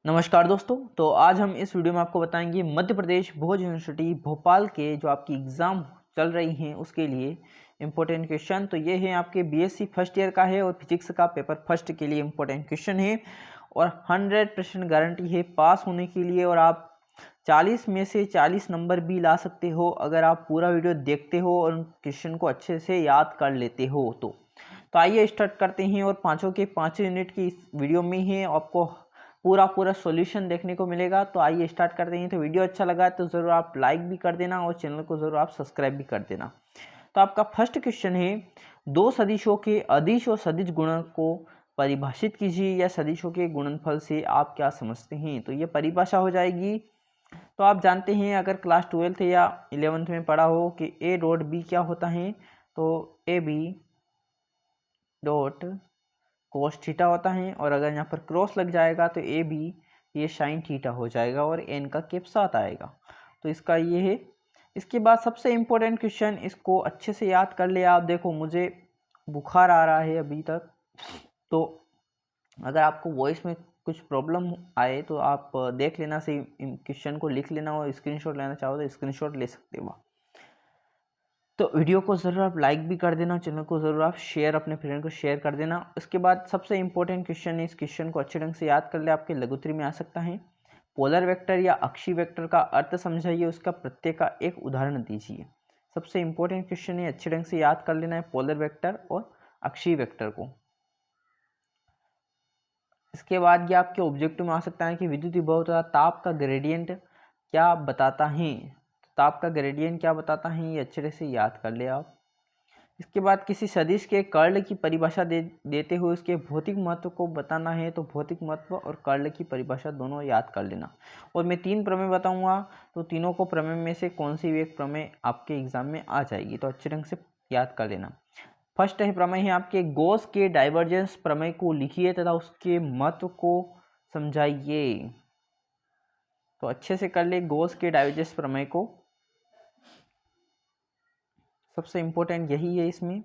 नमस्कार दोस्तों। तो आज हम इस वीडियो में आपको बताएंगे मध्य प्रदेश भोज यूनिवर्सिटी भोपाल के जो आपकी एग्ज़ाम चल रही हैं उसके लिए इम्पोर्टेंट क्वेश्चन। तो ये है आपके बीएससी फर्स्ट ईयर का है और फिजिक्स का पेपर फर्स्ट के लिए इम्पोर्टेंट क्वेश्चन है और 100% गारंटी है पास होने के लिए। और आप 40 में से 40 नंबर भी ला सकते हो अगर आप पूरा वीडियो देखते हो और क्वेश्चन को अच्छे से याद कर लेते हो। तो आइए स्टार्ट करते हैं। और पाँचों के 5 यूनिट की इस वीडियो में ही आपको पूरा सॉल्यूशन देखने को मिलेगा। तो आइए स्टार्ट करते हैं। तो वीडियो अच्छा लगा तो ज़रूर आप लाइक भी कर देना और चैनल को ज़रूर आप सब्सक्राइब भी कर देना। तो आपका फर्स्ट क्वेश्चन है, दो सदिशों के अदिश और सदिश गुणन को परिभाषित कीजिए या सदिशों के गुणनफल से आप क्या समझते हैं। तो ये परिभाषा हो जाएगी। तो आप जानते हैं अगर क्लास 12th या 11th में पढ़ा हो कि ए डॉट बी क्या होता है। तो A B dot cos theta होता है और अगर यहाँ पर क्रॉस लग जाएगा तो ए बी ये साइन थीटा हो जाएगा और एन का कैप साथ आएगा। तो इसका ये है। इसके बाद सबसे इम्पोर्टेंट क्वेश्चन, इसको अच्छे से याद कर ले आप। देखो मुझे बुखार आ रहा है अभी तक, तो अगर आपको वॉइस में कुछ प्रॉब्लम आए तो आप देख लेना, से क्वेश्चन को लिख लेना और स्क्रीनशॉट लेना चाहो तो स्क्रीनशॉट ले सकते हो। तो वीडियो को ज़रूर आप लाइक भी कर देना, चैनल को ज़रूर आप शेयर अपने फ्रेंड को शेयर कर देना। उसके बाद सबसे इंपॉर्टेंट क्वेश्चन है, इस क्वेश्चन को अच्छे ढंग से याद कर ले, आपके लघुत्तरी में आ सकता है। पोलर वेक्टर या अक्षी वेक्टर का अर्थ समझाइए, उसका प्रत्यय का एक उदाहरण दीजिए। सबसे इंपॉर्टेंट क्वेश्चन है, अच्छे ढंग से याद कर लेना है पोलर वेक्टर और अक्षी वेक्टर को। इसके बाद ये आपके ऑब्जेक्टिव में आ सकता है कि विद्युत विभव तथा ताप का ग्रेडियंट क्या बताता है। ताप का ग्रेडियंट क्या बताता है ये अच्छे से याद कर ले आप। इसके बाद किसी सदिश के कर्ल की परिभाषा देते हुए उसके भौतिक महत्व को बताना है। तो भौतिक महत्व और कर्ल की परिभाषा दोनों याद कर लेना। और मैं 3 प्रमेय बताऊंगा, तो तीनों को प्रमेय में से कौन सी भी एक प्रमेय आपके एग्जाम में आ जाएगी, तो अच्छे ढंग से याद कर लेना। फर्स्ट है प्रमेय है आपके गॉस के डाइवर्जेंस प्रमेय को लिखिए तथा उसके महत्व को समझाइए। तो अच्छे से कर ले गॉस के डाइवर्जेंस प्रमेय को, सबसे इंपॉर्टेंट यही है इसमें।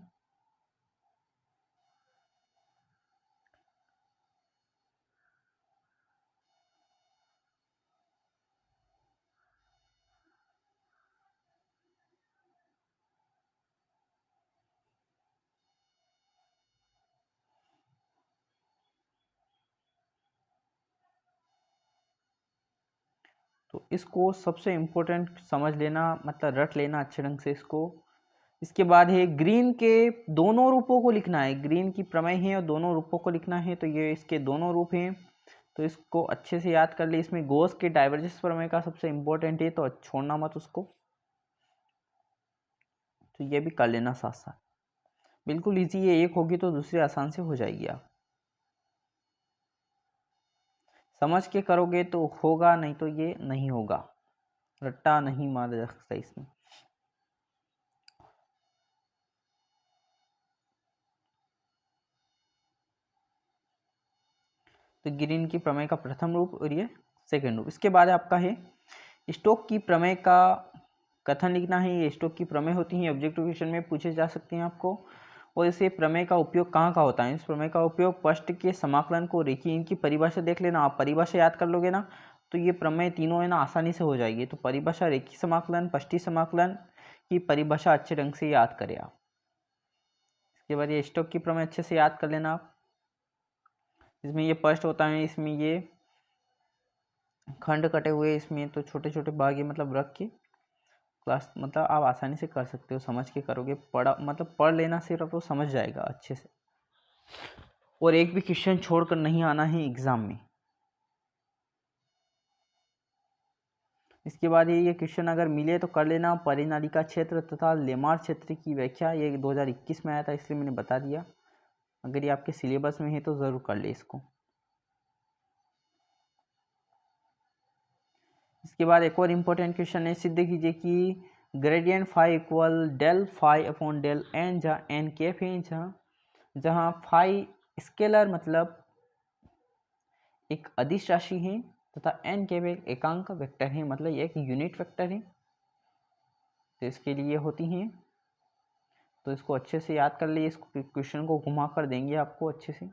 तो इसको सबसे इम्पोर्टेंट समझ लेना, मतलब रट लेना अच्छे ढंग से इसको। इसके बाद है ग्रीन के दोनों रूपों को लिखना है। ग्रीन की प्रमेय है और दोनों रूपों को लिखना है, तो ये इसके दोनों रूप हैं। तो इसको अच्छे से याद कर ले। इसमें गॉस के डाइवर्जेंस प्रमेय का सबसे इम्पोर्टेंट है, तो छोड़ना मत उसको। तो ये भी कर लेना साथ साथ, बिल्कुल इजी है। एक होगी तो दूसरी आसान से हो जाएगी। आप समझ के करोगे तो होगा, नहीं तो ये नहीं होगा। रट्टा नहीं मारा जा सकता इसमें। तो ग्रीन की प्रमेय का प्रथम रूप और ये सेकंड रूप। इसके बाद आपका है स्टोक की प्रमेय का कथन लिखना है। ये स्टोक की प्रमेय होती हैं, ऑब्जेक्टिव क्वेश्चन में पूछे जा सकते हैं आपको। और इसे प्रमेय का उपयोग कहाँ का होता है। इस प्रमेय का उपयोग पष्ट के समाकलन को रेखीय, इनकी परिभाषा देख लेना। आप परिभाषा याद कर लोगे ना तो ये प्रमेय तीनों है ना आसानी से हो जाएगी। तो परिभाषा रेखीय समाकलन, पष्टी समाकलन की परिभाषा अच्छे ढंग से याद करें आप। इसके बाद ये स्टोक की प्रमेय अच्छे से याद कर लेना आप। इसमें ये पष्ट होता है, इसमें ये खंड कटे हुए, इसमें तो छोटे छोटे भाग ये मतलब रख के क्लास, मतलब आप आसानी से कर सकते हो। समझ के करोगे, पढ़ा मतलब पढ़ लेना सिर्फ तो समझ जाएगा अच्छे से। और एक भी क्वेश्चन छोड़कर नहीं आना है एग्जाम में। इसके बाद ये क्वेश्चन अगर मिले तो कर लेना। परिनालिका क्षेत्र तथा लेमार क्षेत्र की व्याख्या, ये 2021 में आया था इसलिए मैंने बता दिया। अगर ये आपके सिलेबस में है तो ज़रूर कर ले इसको। इसके बाद एक और इम्पोर्टेंट क्वेश्चन है, सिद्ध कीजिए कि gradient phi equal del phi upon del n, जहाँ एन कैप है, जहाँ फाई स्केलर मतलब एक अदिश राशि है तथा एन कैप एक एकांक वेक्टर है, मतलब ये एक यूनिट वेक्टर है। तो इसके लिए होती हैं, तो इसको अच्छे से याद कर लिए। इस क्वेश्चन को घुमा कर देंगे आपको अच्छे से।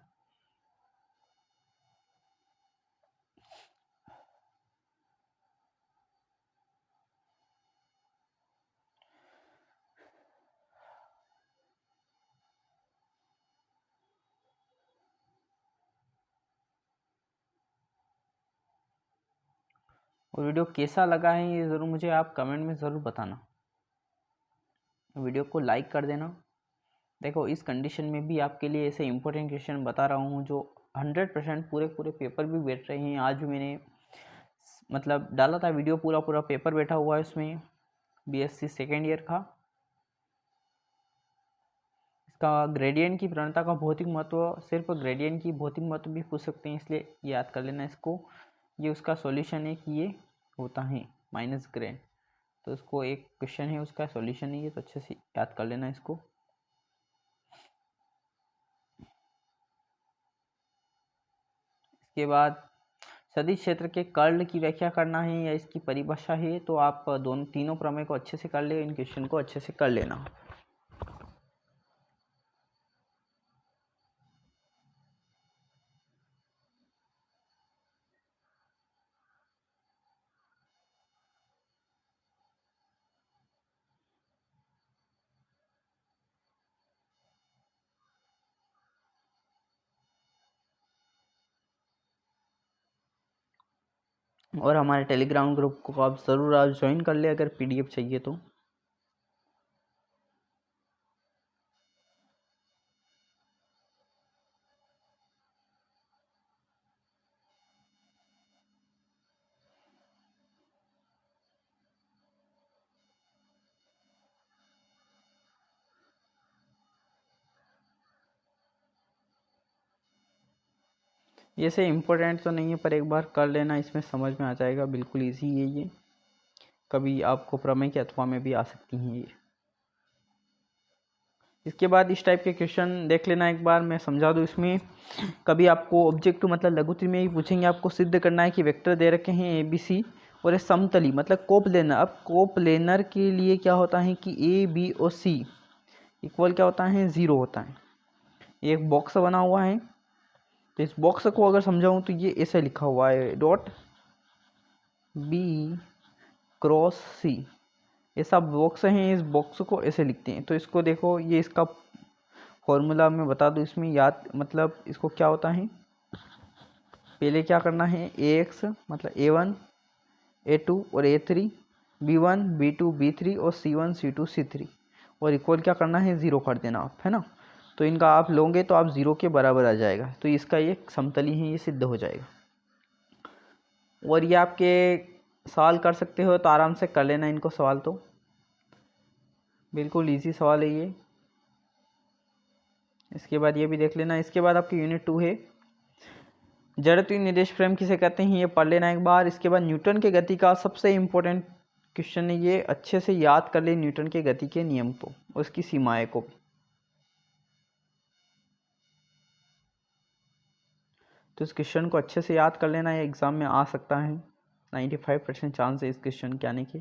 और वीडियो कैसा लगा है ये ज़रूर मुझे आप कमेंट में ज़रूर बताना। वीडियो को लाइक कर देना। देखो इस कंडीशन में भी आपके लिए ऐसे इंपॉर्टेंट क्वेश्चन बता रहा हूँ जो 100% पूरे पूरे पेपर भी बैठ रहे हैं। आज भी मैंने मतलब डाला था वीडियो, पूरा पूरा पेपर बैठा हुआ है उसमें, बीएससी सेकेंड ईयर का। इसका ग्रेडियंट की प्रवणता का भौतिक महत्व, सिर्फ ग्रेडियंट की भौतिक महत्व भी पूछ सकते हैं, इसलिए याद कर लेना इसको। ये उसका सॉल्यूशन है कि ये होता है माइनस ग्रेड, तो इसको एक क्वेश्चन है उसका सॉल्यूशन है ये, तो अच्छे से याद कर लेना इसको। इसके बाद सदिश क्षेत्र के कर्ल की व्याख्या करना है या इसकी परिभाषा है, तो आप दोनों तीनों प्रमेय को अच्छे से कर ले, इन क्वेश्चन को अच्छे से कर लेना। और हमारे टेलीग्राम ग्रुप को आप ज़रूर आप ज्वाइन कर ले अगर पीडीएफ चाहिए तो। ये से इम्पोर्टेंट तो नहीं है पर एक बार कर लेना, इसमें समझ में आ जाएगा, बिल्कुल ईजी है ये, कभी आपको प्रमेय के अथवा में भी आ सकती हैं ये। इसके बाद इस टाइप के क्वेश्चन देख लेना एक बार, मैं समझा दूँ इसमें। कभी आपको ऑब्जेक्ट मतलब लघुत्तरी में ही पूछेंगे, आपको सिद्ध करना है कि वेक्टर दे रखे हैं ए बी सी और ये समतली मतलब कोप्लेनर। अब कोप्लेनर के लिए क्या होता है कि ए बी और सी इक्वल क्या होता है, 0 होता है। एक बॉक्स बना हुआ है, तो इस बॉक्स को अगर समझाऊँ तो ये ऐसे लिखा हुआ है डॉट बी क्रॉस सी, ऐसा बॉक्स है, इस बॉक्स को ऐसे लिखते हैं। तो इसको देखो, ये इसका फॉर्मूला मैं बता दूँ इसमें याद, मतलब इसको क्या होता है, पहले क्या करना है, ए एक्स मतलब A1 A2 और A3, B1 B2 B3 और C1 C2 C3 और इक्वल क्या करना है, 0 कर देना आप, है ना। तो इनका आप लोगे तो आप 0 के बराबर आ जाएगा, तो इसका ये समतली है, ये सिद्ध हो जाएगा। और ये आपके सवाल कर सकते हो तो आराम से कर लेना इनको सवाल, तो बिल्कुल इजी सवाल है ये। इसके बाद ये भी देख लेना। इसके बाद आपकी यूनिट 2 है जड़त्वीय निर्देश फ्रेम किसे कहते हैं, ये पढ़ लेना एक बार। इसके बाद न्यूटन के गति का सबसे इम्पोर्टेंट क्वेश्चन है ये, अच्छे से याद कर ले न्यूटन के गति के नियम को और उसकी सीमाएं को भी। तो इस क्वेश्चन को अच्छे से याद कर लेना, ये एग्जाम में आ सकता है, 95% चांस है इस क्वेश्चन के आने के।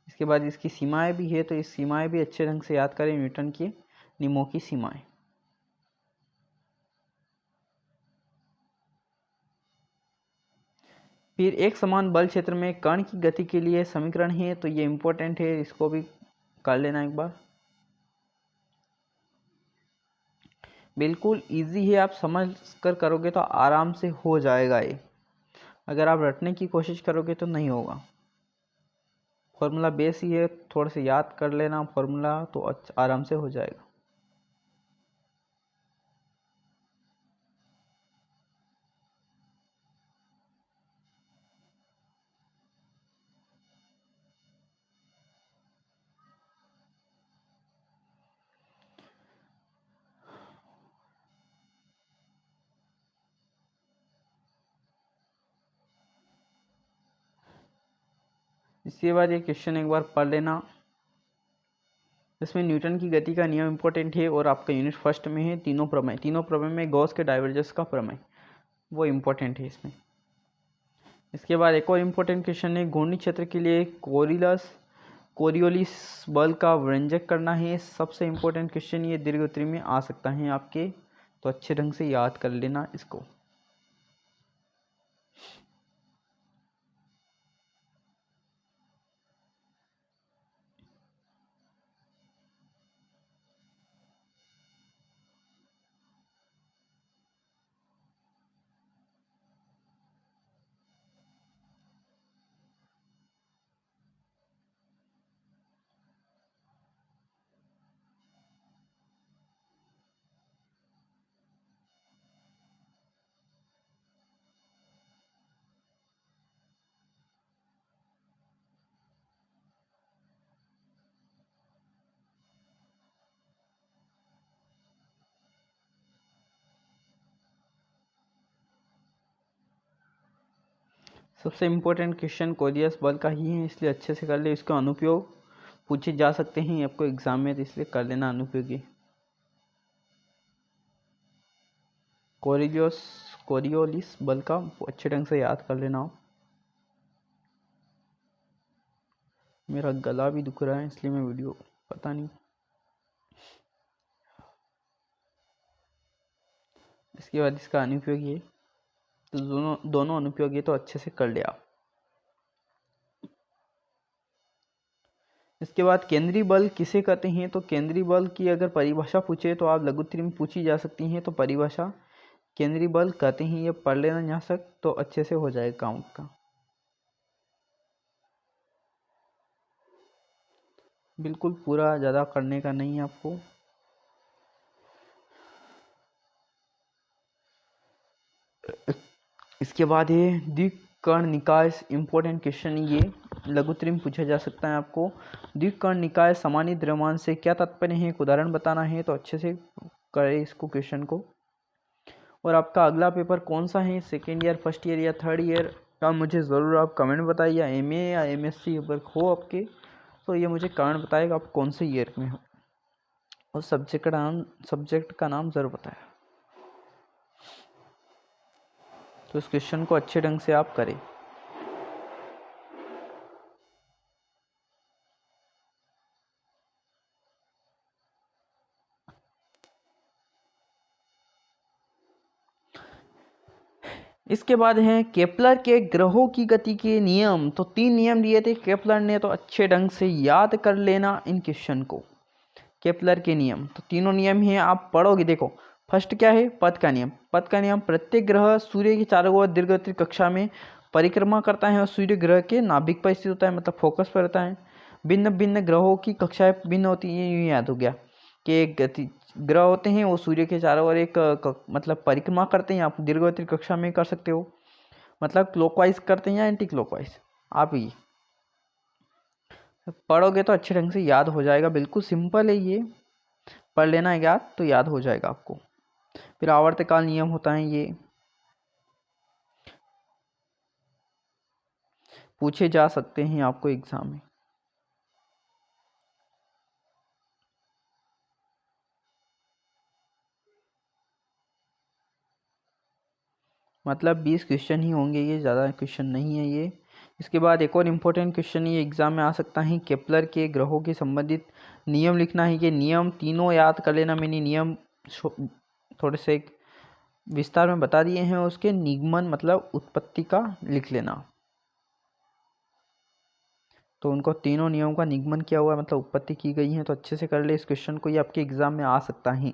इसके बाद इसकी सीमाएं भी है, तो इस सीमाएं भी अच्छे ढंग से याद करें, न्यूटन के नियमों की सीमाएं। फिर एक समान बल क्षेत्र में कण की गति के लिए समीकरण है, तो ये इम्पोर्टेंट है, इसको भी कर लेना एक बार। बिल्कुल इजी है, आप समझ कर करोगे तो आराम से हो जाएगा ये, अगर आप रटने की कोशिश करोगे तो नहीं होगा। फॉर्मूला बेस ही है, थोड़ा सा याद कर लेना फॉर्मूला, तो आराम से हो जाएगा। इसके बाद ये क्वेश्चन एक बार पढ़ लेना, इसमें न्यूटन की गति का नियम इंपॉर्टेंट है और आपका यूनिट फर्स्ट में है तीनों प्रमेय में गॉस के डाइवर्जेंस का प्रमेय वो इम्पोर्टेंट है इसमें। इसके बाद एक और इम्पोर्टेंट क्वेश्चन है, घूर्णी क्षेत्र के लिए कोरियोलिस बल का व्यंजक करना है, सबसे इम्पोर्टेंट क्वेश्चन ये दीर्घवृत्तीय में आ सकता है आपके, तो अच्छे ढंग से याद कर लेना इसको। सबसे इम्पोर्टेंट क्वेश्चन कोरियस बल का ही है, इसलिए अच्छे से कर ले। इसका अनुप्रयोग पूछे जा सकते हैं आपको एग्जाम में, तो इसलिए कर लेना अनुपयोगी। कोरियोलिस बल का अच्छे ढंग से याद कर लेना। मेरा गला भी दुख रहा है, इसलिए मैं वीडियो पता नहीं। इसके बाद इसका अनुपयोग ये, तो दोनों अनुपयोग ये तो अच्छे से कर ले आप। इसके बाद केंद्रीय बल किसे कहते हैं, तो केंद्रीय बल की अगर परिभाषा पूछे तो आप लघुत्तरी में पूछी जा सकती हैं। तो परिभाषा केंद्रीय बल कहते हैं, ये पढ़ लेना यहाँ से तो अच्छे से हो जाएगा काम का। बिल्कुल पूरा ज़्यादा करने का नहीं है आपको। इसके बाद ये द्विकर्ण निकाय, इम्पोर्टेंट क्वेश्चन ये लघुत्तरी में पूछा जा सकता है आपको। द्विकर्ण निकाय समानीत द्रव्यमान से क्या तात्पर्य है, एक उदाहरण बताना है, तो अच्छे से करें इसको क्वेश्चन को। और आपका अगला पेपर कौन सा है, सेकेंड ईयर, फर्स्ट ईयर या थर्ड ईयर का, मुझे ज़रूर आप कमेंट बताइए। या एमए या एमएससी अगर हो आपके, तो ये मुझे कमेंट बताएगा आप कौन से ईयर में हो, और सब्जेक्ट का नाम ज़रूर बताएं। तो इस क्वेश्चन को अच्छे ढंग से आप करें। इसके बाद है केपलर के ग्रहों की गति के नियम। तो 3 नियम दिए थे केपलर ने, तो अच्छे ढंग से याद कर लेना इन क्वेश्चन को। केपलर के नियम, तो तीनों नियम ही आप पढ़ोगे। देखो फर्स्ट क्या है, पथ का नियम। पथ का नियम, प्रत्येक ग्रह सूर्य के चारों ओर दीर्घवृत्तीय कक्षा में परिक्रमा करता है और सूर्य ग्रह के नाभिक पर स्थित होता है, मतलब फोकस पर रहता है। भिन्न भिन्न ग्रहों की कक्षाएं भिन्न होती हैं, यूँ याद हो गया कि एक गति ग्रह होते हैं वो सूर्य के चारों ओर एक मतलब परिक्रमा करते हैं। आप दीर्घवृत्तीय कक्षा में कर सकते हो, मतलब क्लॉकवाइज करते हैं या एंटी क्लॉकवाइज। आप ही पढ़ोगे तो अच्छे ढंग से याद हो जाएगा। बिल्कुल सिंपल है ये, पढ़ लेना है याद, तो याद हो जाएगा आपको। फिर आवर्तकाल नियम होता है, ये पूछे जा सकते हैं आपको एग्जाम में। मतलब 20 क्वेश्चन ही होंगे, ये ज़्यादा क्वेश्चन नहीं है ये। इसके बाद एक और इम्पोर्टेंट क्वेश्चन ये एग्जाम में आ सकता है, केपलर के ग्रहों के संबंधित नियम लिखना है। ये नियम तीनों याद कर लेना। मैंने नियम थोड़े से विस्तार में बता दिए हैं, उसके निगमन मतलब उत्पत्ति का लिख लेना। तो उनको तीनों नियमों का निगमन किया हुआ मतलब उत्पत्ति की गई है, तो अच्छे से कर ले इस क्वेश्चन को। ये आपके एग्जाम में आ सकता है,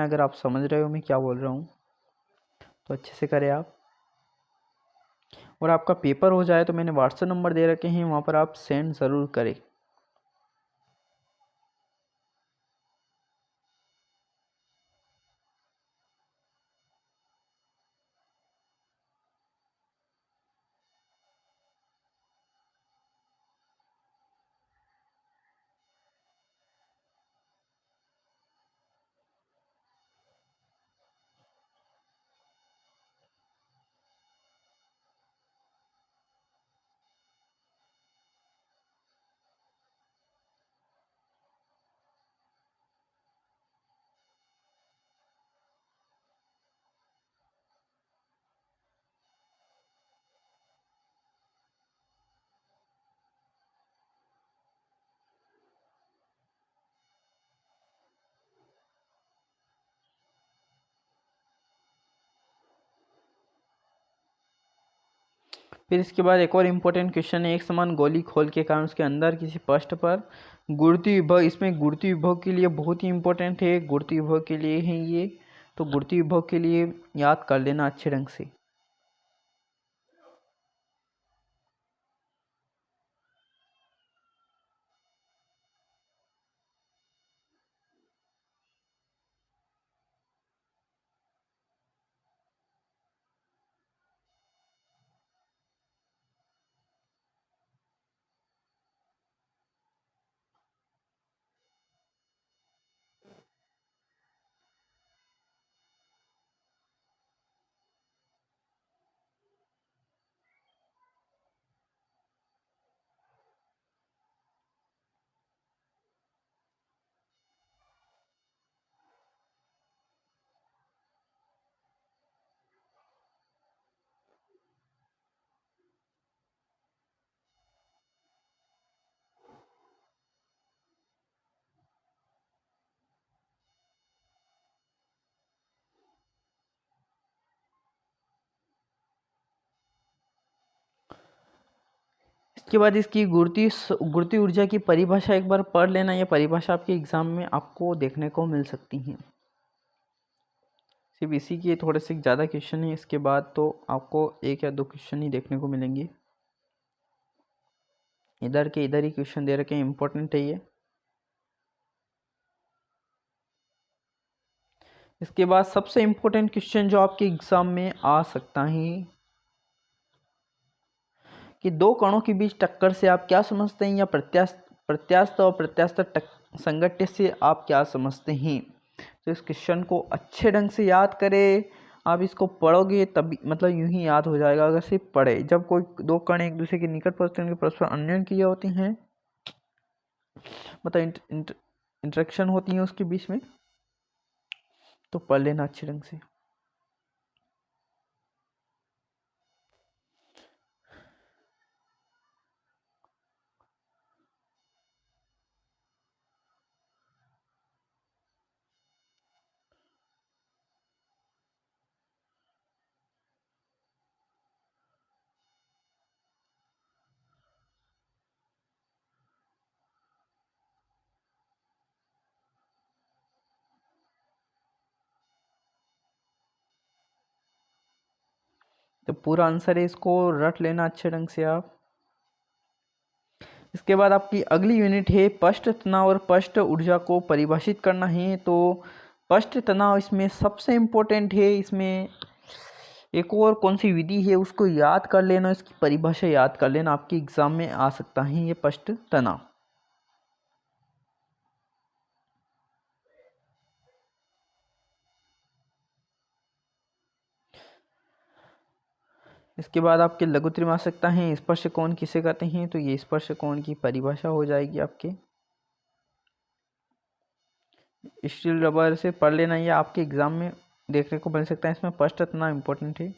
अगर आप समझ रहे हो मैं क्या बोल रहा हूँ, तो अच्छे से करें आप। और आपका पेपर हो जाए तो मैंने व्हाट्सएप नंबर दे रखे हैं, वहाँ पर आप सेंड ज़रूर करें। फिर इसके बाद एक और इम्पोर्टेंट क्वेश्चन है, एक समान गोली खोल के कारण उसके अंदर किसी पृष्ठ पर गुरुत्वीय विभव, इसमें गुरुत्वीय विभव के लिए बहुत ही इंपॉर्टेंट है, गुरुत्वीय विभव के लिए है ये। तो गुरुत्वीय विभव के लिए याद कर लेना अच्छे ढंग से। इसके बाद इसकी गुरुत्वीय ऊर्जा की परिभाषा एक बार पढ़ लेना। ये परिभाषा आपके एग्जाम में आपको देखने को मिल सकती है। सिर्फ इसी के थोड़े से ज़्यादा क्वेश्चन है, इसके बाद तो आपको एक या दो क्वेश्चन ही देखने को मिलेंगे। इधर के इधर ही क्वेश्चन दे रखे हैं, इंपॉर्टेंट है ये। इसके बाद सबसे इम्पोर्टेंट क्वेश्चन जो आपके एग्जाम में आ सकता है कि दो कणों के बीच टक्कर से आप क्या समझते हैं, या प्रत्यास्थ और प्रत्यास्थ संघट्य से आप क्या समझते हैं। तो इस क्वेश्चन को अच्छे ढंग से याद करें। आप इसको पढ़ोगे तभी मतलब यूं ही याद हो जाएगा अगर सिर्फ पढ़े। जब कोई दो कण एक दूसरे के निकट पहुंचते हैं, उनके परस्पर अन्योन्य क्रिया होती हैं, मतलब इंटरेक्शन होती है उसके बीच में, तो पढ़ लेना अच्छे ढंग से। तो पूरा आंसर है, इसको रट लेना अच्छे ढंग से आप। इसके बाद आपकी अगली यूनिट है पृष्ठ तनाव और पृष्ठ ऊर्जा को परिभाषित करना है। तो पृष्ठ तनाव इसमें सबसे इम्पोर्टेंट है। इसमें एक और कौन सी विधि है उसको याद कर लेना, इसकी परिभाषा याद कर लेना, आपके एग्जाम में आ सकता है ये पृष्ठ तनाव। इसके बाद आपके लघु त्रैमासिकता है, स्पर्श कोण किसे कहते हैं, तो ये स्पर्श कोण की परिभाषा हो जाएगी आपके। स्टील रबर से पढ़ लेना, ये आपके एग्जाम में देखने को मिल सकता है। इसमें पृष्ठ तनाव इम्पोर्टेंट है।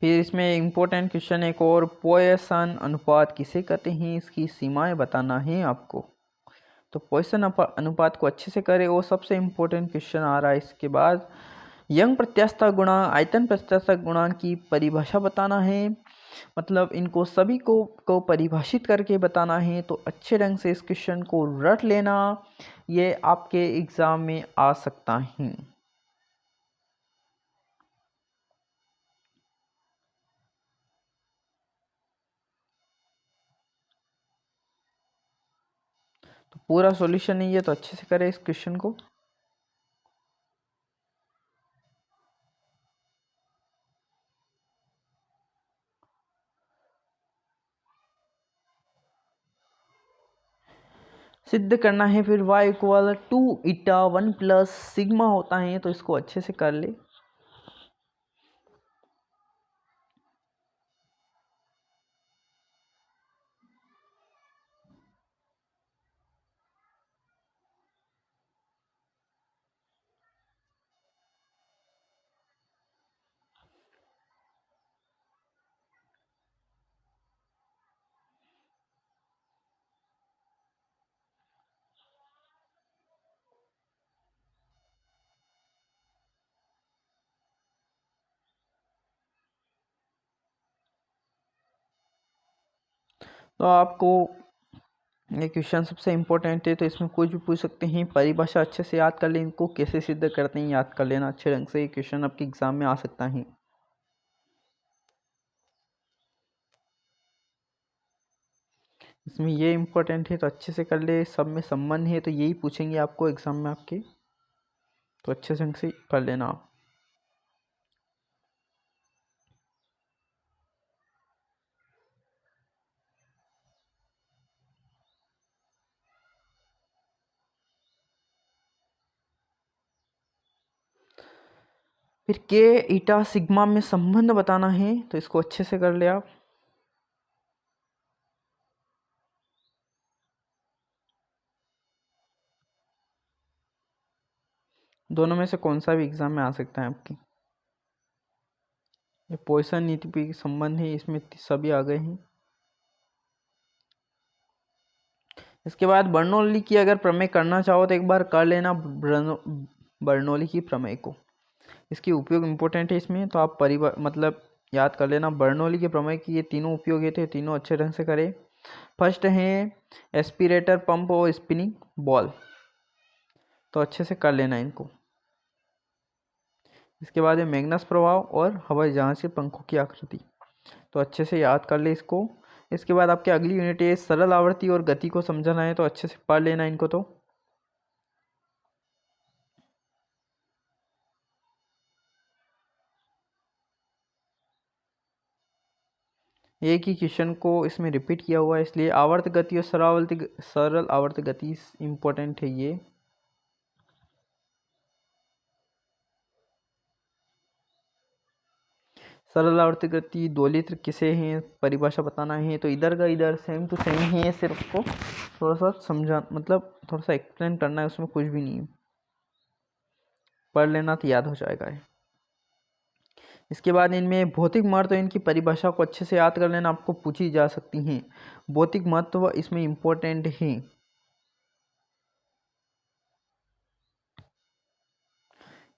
फिर इसमें इम्पोर्टेंट क्वेश्चन एक और, पॉइसन अनुपात किसे कहते हैं, इसकी सीमाएं बताना है आपको। तो पॉइसन अनुपात को अच्छे से करें, वो सबसे इम्पोर्टेंट क्वेश्चन आ रहा है। इसके बाद यंग प्रत्यास्थता गुणांक, आयतन प्रत्यास्थता गुणांक की परिभाषा बताना है, मतलब इनको सभी को परिभाषित करके बताना है। तो अच्छे ढंग से इस क्वेश्चन को रट लेना, ये आपके एग्जाम में आ सकता है। तो पूरा सॉल्यूशन नहीं है, तो अच्छे से करें इस क्वेश्चन को। सिद्ध करना है फिर y equal to eta 1 plus sigma होता है, तो इसको अच्छे से कर ले। तो आपको ये क्वेश्चन सबसे इम्पोर्टेंट है, तो इसमें कुछ भी पूछ सकते हैं। परिभाषा अच्छे से याद कर लें, इनको कैसे सिद्ध करते हैं याद कर लेना अच्छे ढंग से। ये क्वेश्चन आपके एग्जाम में आ सकता है। इसमें ये इम्पोर्टेंट है, तो अच्छे से कर ले। सब में संबंध है, तो यही पूछेंगे आपको एग्जाम में आपके, तो अच्छे ढंग से कर लेना आप। फिर के ईटा सिग्मा में संबंध बताना है, तो इसको अच्छे से कर ले आप। दोनों में से कौन सा भी एग्जाम में आ सकता है आपकी। ये पॉइसन नीति पे संबंध है, इसमें सभी आ गए हैं। इसके बाद बर्नौली की अगर प्रमेय करना चाहो तो एक बार कर लेना बर्नौली की प्रमेय को। इसकी उपयोग इम्पोर्टेंट है इसमें, तो आप मतलब याद कर लेना। बर्नौली के प्रमेय की ये तीनों उपयोग है, तो तीनों अच्छे ढंग से करें। फर्स्ट है एस्पिरेटर, पंप और स्पिनिंग बॉल, तो अच्छे से कर लेना इनको। इसके बाद है मैग्नस प्रभाव और हवाई जहाज के पंखों की आकृति, तो अच्छे से याद कर ले इसको। इसके बाद आपकी अगली यूनिट है सरल आवर्ती और गति को समझना है, तो अच्छे से पढ़ लेना इनको। तो एक ही क्वेश्चन को इसमें रिपीट किया हुआ है, इसलिए आवर्त गति और सरल आवर्त गति इंपॉर्टेंट है ये। सरल आवर्त गति दोलित्र किसे हैं परिभाषा बताना है, तो इधर का इधर सेम टू सेम ही है, सिर्फ को थोड़ा सा समझा मतलब थोड़ा सा एक्सप्लेन करना है, उसमें कुछ भी नहीं है, पढ़ लेना तो याद हो जाएगा है। इसके बाद इनमें भौतिक महत्व, इनकी परिभाषा को अच्छे से याद कर लेना, आपको पूछी जा सकती हैं। भौतिक महत्व इसमें इम्पोर्टेंट है।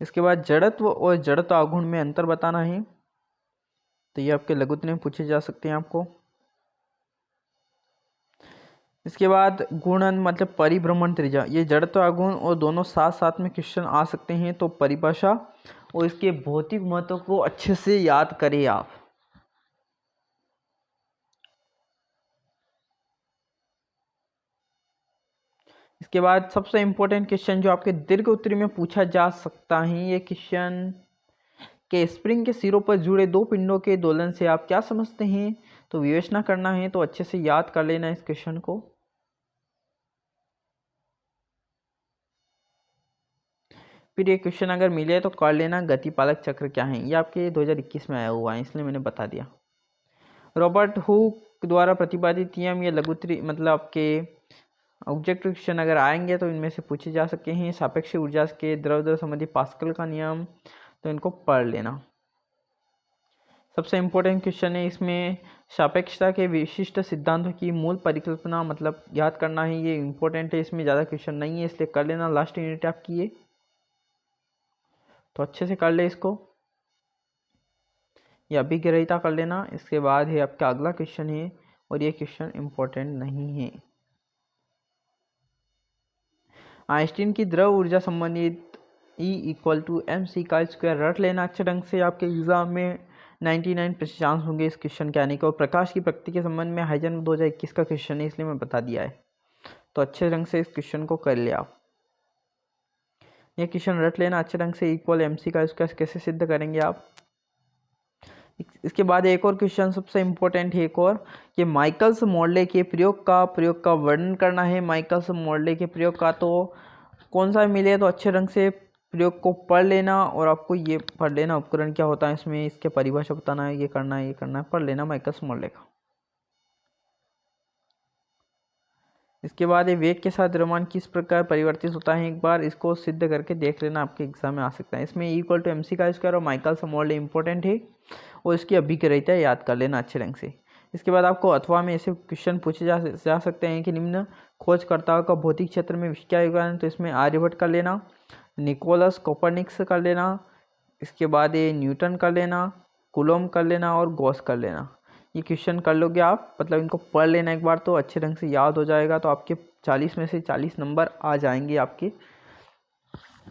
इसके बाद जड़त्व और जड़त्व आघूर्ण में अंतर बताना है, तो ये आपके लघुत्तर में पूछे जा सकते हैं आपको। इसके बाद गुणन मतलब परिभ्रमण त्रिज्या, ये जड़त्व आघूर्ण और दोनों साथ साथ में क्वेश्चन आ सकते हैं, तो परिभाषा और इसके भौतिक महत्व को अच्छे से याद करें आप। इसके बाद सबसे इम्पोर्टेंट क्वेश्चन जो आपके दीर्घ उत्तरी में पूछा जा सकता है, ये क्वेश्चन के स्प्रिंग के सिरों पर जुड़े दो पिंडों के दोलन से आप क्या समझते हैं, तो विवेचना करना है, तो अच्छे से याद कर लेना इस क्वेश्चन को। फिर ये क्वेश्चन अगर मिले तो कर लेना गतिपालक चक्र क्या है, ये आपके 2021 में आया हुआ है, इसलिए मैंने बता दिया। रॉबर्ट हुक द्वारा प्रतिपादित नियम, ये लघुत्तरी मतलब आपके ऑब्जेक्टिव क्वेश्चन अगर आएंगे तो इनमें से पूछे जा सकते हैं। सापेक्ष ऊर्जा के द्रव्य संबंधी पास्कल का नियम, तो इनको पढ़ लेना। सबसे इम्पोर्टेंट क्वेश्चन है इसमें सापेक्षता के विशिष्ट सिद्धांतों की मूल परिकल्पना मतलब याद करना है, ये इम्पोर्टेंट है, इसमें ज़्यादा क्वेश्चन नहीं है, इसलिए कर लेना। लास्ट यूनिट आपकी ये, तो अच्छे से कर ले इसको, ये अभिग्रहिता कर लेना। इसके बाद है आपका अगला क्वेश्चन है, और ये क्वेश्चन इम्पोर्टेंट नहीं है। आइंस्टीन की द्रव ऊर्जा संबंधित E=mc का स्क्वायर रट लेना अच्छे ढंग से, आपके एग्जाम में 99% चांस होंगे इस क्वेश्चन के आने के। और प्रकाश की प्रकृति के संबंध में हाइजन 2021 का क्वेश्चन है, इसलिए मैं बता दिया है, तो अच्छे ढंग से इस क्वेश्चन को कर ले आप। ये क्वेश्चन रट लेना अच्छे ढंग से, mc का स्क्वायर कैसे सिद्ध करेंगे आप। इसके बाद एक और क्वेश्चन सबसे इम्पोर्टेंट है एक और, कि माइकल्स मॉडले के प्रयोग का वर्णन करना है। माइकल्स मॉडले के प्रयोग का तो कौन सा मिले, तो अच्छे ढंग से प्रयोग को पढ़ लेना, और आपको ये पढ़ लेना उपकरण क्या होता है इसमें, इसके परिभाषा बताना है, ये करना है, पढ़ लेना माइकल्स मॉडले का। इसके बाद ये वेग के साथ द्रव्यमान किस प्रकार परिवर्तित होता है, एक बार इसको सिद्ध करके देख लेना, आपके एग्जाम में आ सकता है। इसमें E=mc का स्क्वायर और माइकल्स मॉडले इंपॉर्टेंट है, और इसकी अभिक्रियता याद कर लेना अच्छे ढंग से। इसके बाद आपको अथवा में ऐसे क्वेश्चन पूछे जा सकते हैं कि निम्न खोजकर्ताओं का भौतिक क्षेत्र में क्या योगदान है, तो इसमें आर्यभट्ट कर लेना, निकोलस कोपरनिकस कर लेना, इसके बाद ये न्यूटन कर लेना, कूलॉम कर लेना और गॉस कर लेना। ये क्वेश्चन कर लोगे आप, मतलब इनको पढ़ लेना एक बार, तो अच्छे ढंग से याद हो जाएगा, तो आपके 40 में से 40 नंबर आ जाएंगे आपके,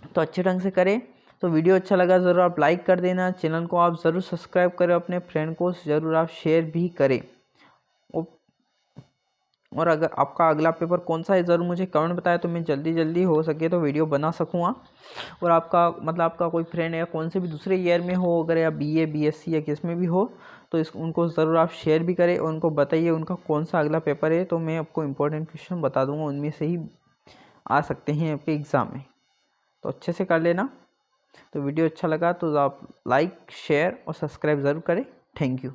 तो अच्छे ढंग से करें। तो वीडियो अच्छा लगा ज़रूर आप लाइक कर देना, चैनल को आप ज़रूर सब्सक्राइब करें, अपने फ्रेंड को ज़रूर आप शेयर भी करें। और अगर आपका अगला पेपर कौन सा है ज़रूर मुझे कमेंट बताएं, तो मैं जल्दी हो सके तो वीडियो बना सकूँगा। और आपका मतलब आपका कोई फ्रेंड या कौन से भी दूसरे ईयर में हो, अगर या BA BSc या किस में भी हो, तो उनको ज़रूर आप शेयर भी करें, और उनको बताइए उनका कौन सा अगला पेपर है, तो मैं आपको इम्पोर्टेंट क्वेश्चन बता दूँगा, उनमें से ही आ सकते हैं आपके एग्ज़ाम में, तो अच्छे से कर लेना। तो वीडियो अच्छा लगा तो आप लाइक शेयर और सब्सक्राइब ज़रूर करें। Thank you.